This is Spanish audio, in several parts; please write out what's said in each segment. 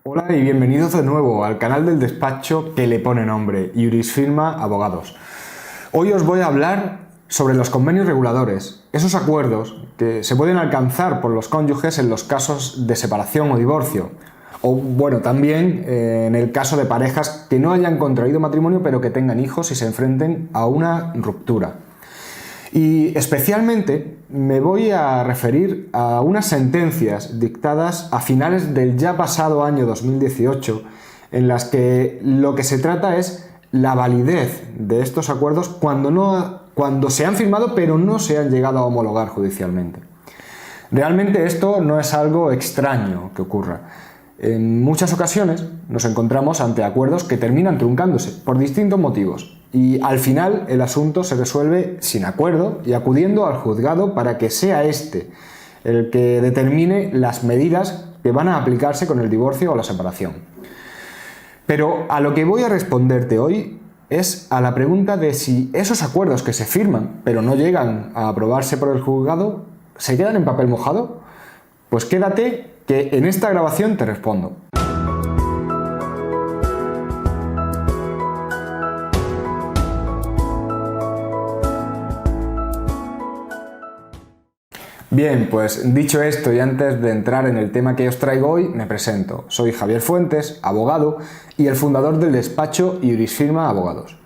Hola y bienvenidos de nuevo al canal del despacho que le pone nombre, Jurisfirma Abogados. Hoy os voy a hablar sobre los convenios reguladores, esos acuerdos que se pueden alcanzar por los cónyuges en los casos de separación o divorcio, o bueno, también en el caso de parejas que no hayan contraído matrimonio pero que tengan hijos y se enfrenten a una ruptura. Y especialmente me voy a referir a unas sentencias dictadas a finales del ya pasado año 2018, en las que lo que se trata es la validez de estos acuerdos cuando se han firmado pero no se han llegado a homologar judicialmente. Realmente esto no es algo extraño que ocurra. En muchas ocasiones nos encontramos ante acuerdos que terminan truncándose por distintos motivos y al final el asunto se resuelve sin acuerdo y acudiendo al juzgado para que sea este el que determine las medidas que van a aplicarse con el divorcio o la separación. Pero a lo que voy a responderte hoy es a la pregunta de si esos acuerdos que se firman pero no llegan a aprobarse por el juzgado ¿se quedan en papel mojado? Pues quédate que en esta grabación te respondo. Bien, pues dicho esto y antes de entrar en el tema que os traigo hoy, me presento. Soy Javier Fuentes, abogado y el fundador del despacho Jurisfirma Abogados.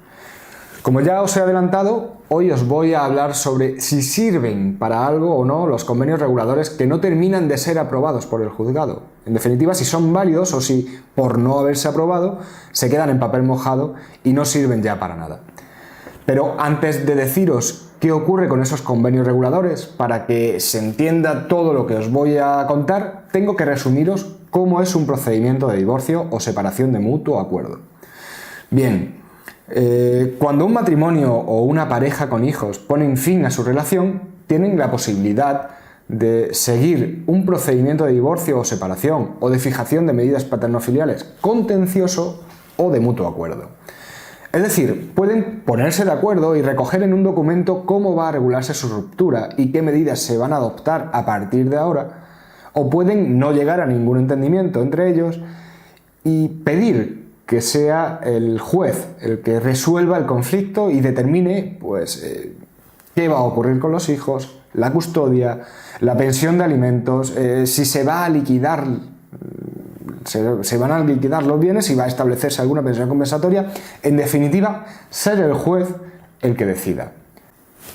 Como ya os he adelantado, hoy os voy a hablar sobre si sirven para algo o no los convenios reguladores que no terminan de ser aprobados por el juzgado. En definitiva, si son válidos o si, por no haberse aprobado, se quedan en papel mojado y no sirven ya para nada. Pero antes de deciros qué ocurre con esos convenios reguladores, para que se entienda todo lo que os voy a contar, tengo que resumiros cómo es un procedimiento de divorcio o separación de mutuo acuerdo. Bien. Cuando un matrimonio o una pareja con hijos ponen fin a su relación, tienen la posibilidad de seguir un procedimiento de divorcio o separación o de fijación de medidas paternofiliales contencioso o de mutuo acuerdo. Es decir, pueden ponerse de acuerdo y recoger en un documento cómo va a regularse su ruptura y qué medidas se van a adoptar a partir de ahora, o pueden no llegar a ningún entendimiento entre ellos y pedir que sea el juez el que resuelva el conflicto y determine qué va a ocurrir con los hijos, la custodia, la pensión de alimentos, si se va a liquidar, se van a liquidar los bienes, si va a establecerse alguna pensión compensatoria. En definitiva, ser el juez el que decida.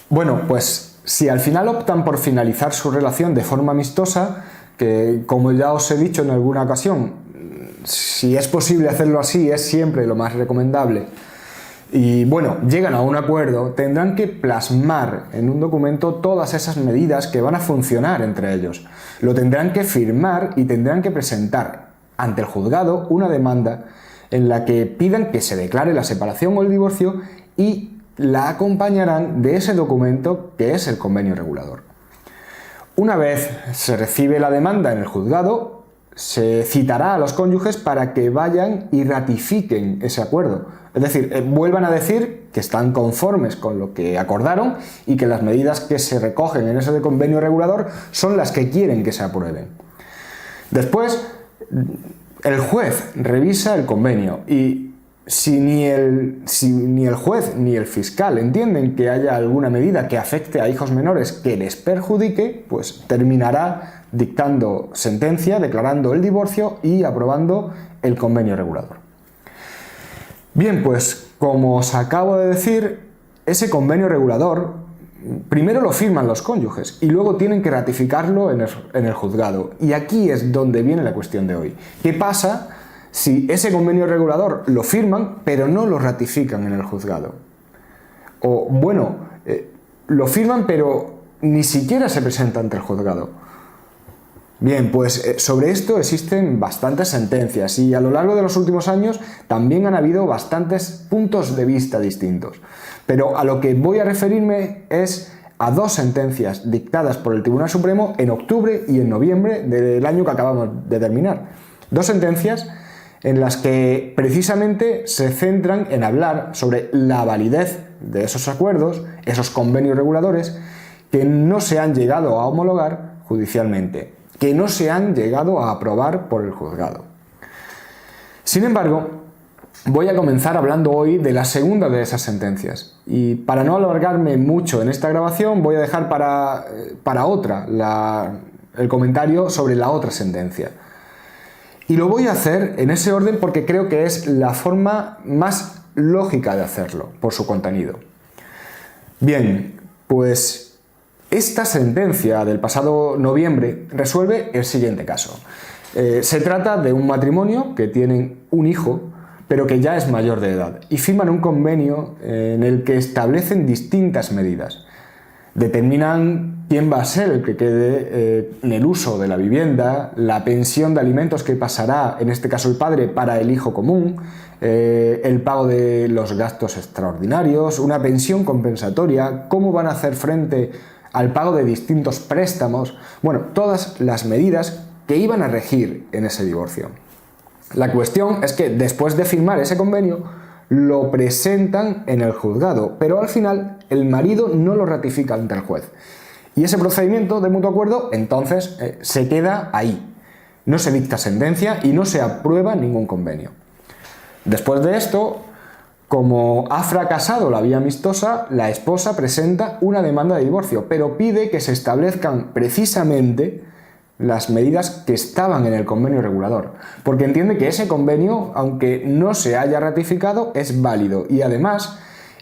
Bueno, pues si al final optan por finalizar su relación de forma amistosa, que como ya os he dicho en alguna ocasión, si es posible hacerlo así, es siempre lo más recomendable. Y bueno, llegan a un acuerdo, tendrán que plasmar en un documento todas esas medidas que van a funcionar entre ellos. Lo tendrán que firmar y tendrán que presentar ante el juzgado una demanda en la que pidan que se declare la separación o el divorcio y la acompañarán de ese documento que es el convenio regulador. Una vez se recibe la demanda en el juzgado, se citará a los cónyuges para que vayan y ratifiquen ese acuerdo. Es decir, vuelvan a decir que están conformes con lo que acordaron y que las medidas que se recogen en ese convenio regulador son las que quieren que se aprueben. Después, el juez revisa el convenio y si ni el juez ni el fiscal entienden que haya alguna medida que afecte a hijos menores que les perjudique, pues terminará dictando sentencia, declarando el divorcio y aprobando el convenio regulador. Bien, pues como os acabo de decir, ese convenio regulador primero lo firman los cónyuges y luego tienen que ratificarlo en el juzgado. Y aquí es donde viene la cuestión de hoy. ¿Qué pasa si ese convenio regulador lo firman pero no lo ratifican en el juzgado? O bueno, lo firman pero ni siquiera se presenta ante el juzgado. Bien, pues sobre esto existen bastantes sentencias y a lo largo de los últimos años también han habido bastantes puntos de vista distintos. Pero a lo que voy a referirme es a dos sentencias dictadas por el Tribunal Supremo en octubre y en noviembre del año que acabamos de terminar. Dos sentencias en las que precisamente se centran en hablar sobre la validez de esos acuerdos, esos convenios reguladores, que no se han llegado a homologar judicialmente, que no se han llegado a aprobar por el juzgado. Sin embargo, voy a comenzar hablando hoy de la segunda de esas sentencias. Y para no alargarme mucho en esta grabación, voy a dejar para otra el comentario sobre la otra sentencia. Y lo voy a hacer en ese orden porque creo que es la forma más lógica de hacerlo, por su contenido. Bien, pues esta sentencia del pasado noviembre resuelve el siguiente caso. Se trata de un matrimonio que tienen un hijo, pero que ya es mayor de edad, y firman un convenio en el que establecen distintas medidas. Determinan quién va a ser el que quede en el uso de la vivienda, la pensión de alimentos que pasará, en este caso el padre, para el hijo común, el pago de los gastos extraordinarios, una pensión compensatoria, cómo van a hacer frente al pago de distintos préstamos, bueno, todas las medidas que iban a regir en ese divorcio. La cuestión es que después de firmar ese convenio lo presentan en el juzgado, pero al final el marido no lo ratifica ante el juez. Y ese procedimiento de mutuo acuerdo entonces se queda ahí. No se dicta sentencia y no se aprueba ningún convenio. Después de esto, como ha fracasado la vía amistosa, la esposa presenta una demanda de divorcio, pero pide que se establezcan precisamente las medidas que estaban en el convenio regulador, porque entiende que ese convenio, aunque no se haya ratificado, es válido y además,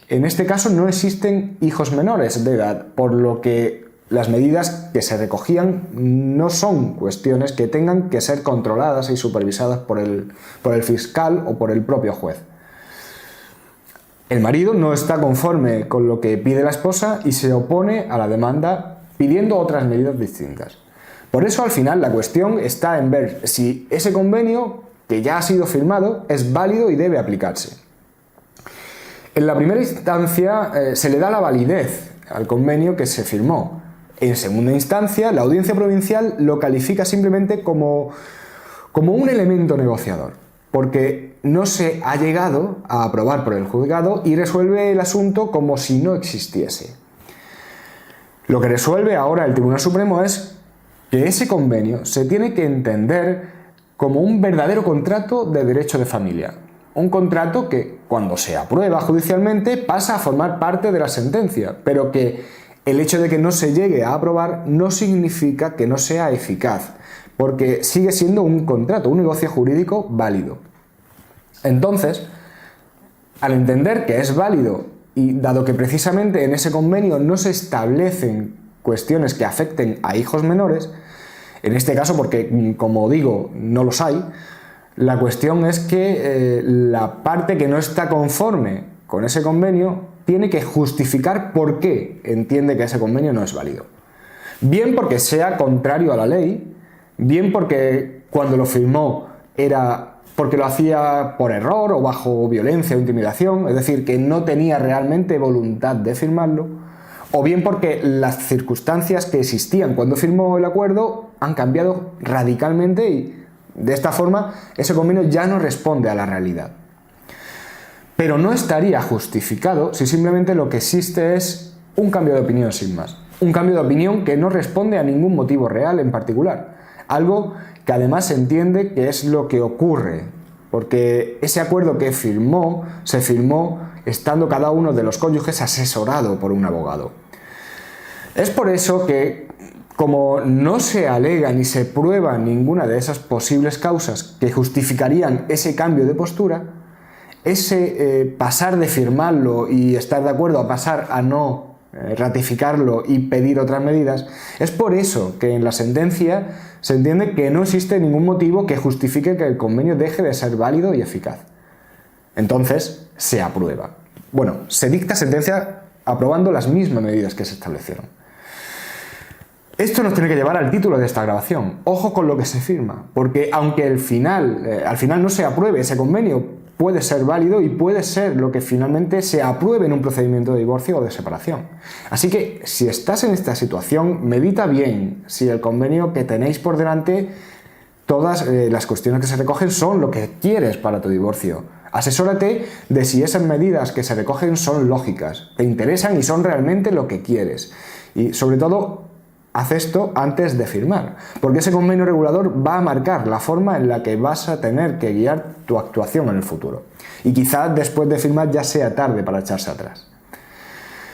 en este caso no existen hijos menores de edad, por lo que las medidas que se recogían no son cuestiones que tengan que ser controladas y supervisadas por el fiscal o por el propio juez. El marido no está conforme con lo que pide la esposa y se opone a la demanda pidiendo otras medidas distintas. Por eso al final la cuestión está en ver si ese convenio que ya ha sido firmado es válido y debe aplicarse. En la primera instancia se le da la validez al convenio que se firmó. En segunda instancia, la audiencia provincial lo califica simplemente como un elemento negociador, porque no se ha llegado a aprobar por el juzgado y resuelve el asunto como si no existiese. Lo que resuelve ahora el Tribunal Supremo es que ese convenio se tiene que entender como un verdadero contrato de derecho de familia. Un contrato que, cuando se aprueba judicialmente, pasa a formar parte de la sentencia, pero que el hecho de que no se llegue a aprobar no significa que no sea eficaz, porque sigue siendo un contrato, un negocio jurídico válido. Entonces, al entender que es válido y dado que precisamente en ese convenio no se establecen cuestiones que afecten a hijos menores, en este caso porque, como digo, no los hay, la cuestión es que la parte que no está conforme con ese convenio tiene que justificar por qué entiende que ese convenio no es válido. Bien porque sea contrario a la ley, bien porque cuando lo firmó era porque lo hacía por error o bajo violencia o intimidación, es decir, que no tenía realmente voluntad de firmarlo, o bien porque las circunstancias que existían cuando firmó el acuerdo han cambiado radicalmente y de esta forma ese convenio ya no responde a la realidad. Pero no estaría justificado si simplemente lo que existe es un cambio de opinión sin más. Un cambio de opinión que no responde a ningún motivo real en particular. Algo que además se entiende que es lo que ocurre, porque ese acuerdo que se firmó estando cada uno de los cónyuges asesorado por un abogado. Es por eso que, como no se alega ni se prueba ninguna de esas posibles causas que justificarían ese cambio de postura, ese pasar de firmarlo y estar de acuerdo a pasar a no ratificarlo y pedir otras medidas, es por eso que en la sentencia se entiende que no existe ningún motivo que justifique que el convenio deje de ser válido y eficaz. Entonces, se aprueba. Bueno, se dicta sentencia aprobando las mismas medidas que se establecieron. Esto nos tiene que llevar al título de esta grabación. Ojo con lo que se firma, porque aunque al final no se apruebe ese convenio, puede ser válido y puede ser lo que finalmente se apruebe en un procedimiento de divorcio o de separación. Así que si estás en esta situación, medita bien si el convenio que tenéis por delante, todas las cuestiones que se recogen son lo que quieres para tu divorcio. Asesórate de si esas medidas que se recogen son lógicas, te interesan y son realmente lo que quieres. Y sobre todo, haz esto antes de firmar, porque ese convenio regulador va a marcar la forma en la que vas a tener que guiar tu actuación en el futuro. Y quizás después de firmar ya sea tarde para echarse atrás.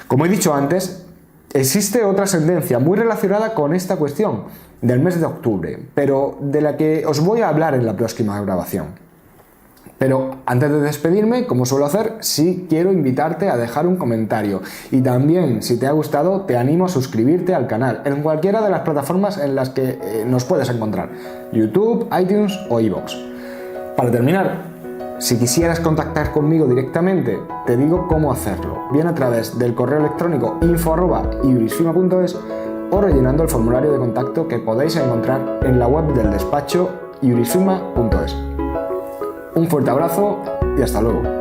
Como he dicho antes, existe otra sentencia muy relacionada con esta cuestión del mes de octubre, pero de la que os voy a hablar en la próxima grabación. Pero antes de despedirme, como suelo hacer, sí quiero invitarte a dejar un comentario. Y también, si te ha gustado, te animo a suscribirte al canal en cualquiera de las plataformas en las que nos puedes encontrar: YouTube, iTunes o iVoox. Para terminar, si quisieras contactar conmigo directamente, te digo cómo hacerlo. Bien a través del correo electrónico info@iurisfirma.es o rellenando el formulario de contacto que podéis encontrar en la web del despacho iurisfirma.es. Un fuerte abrazo y hasta luego.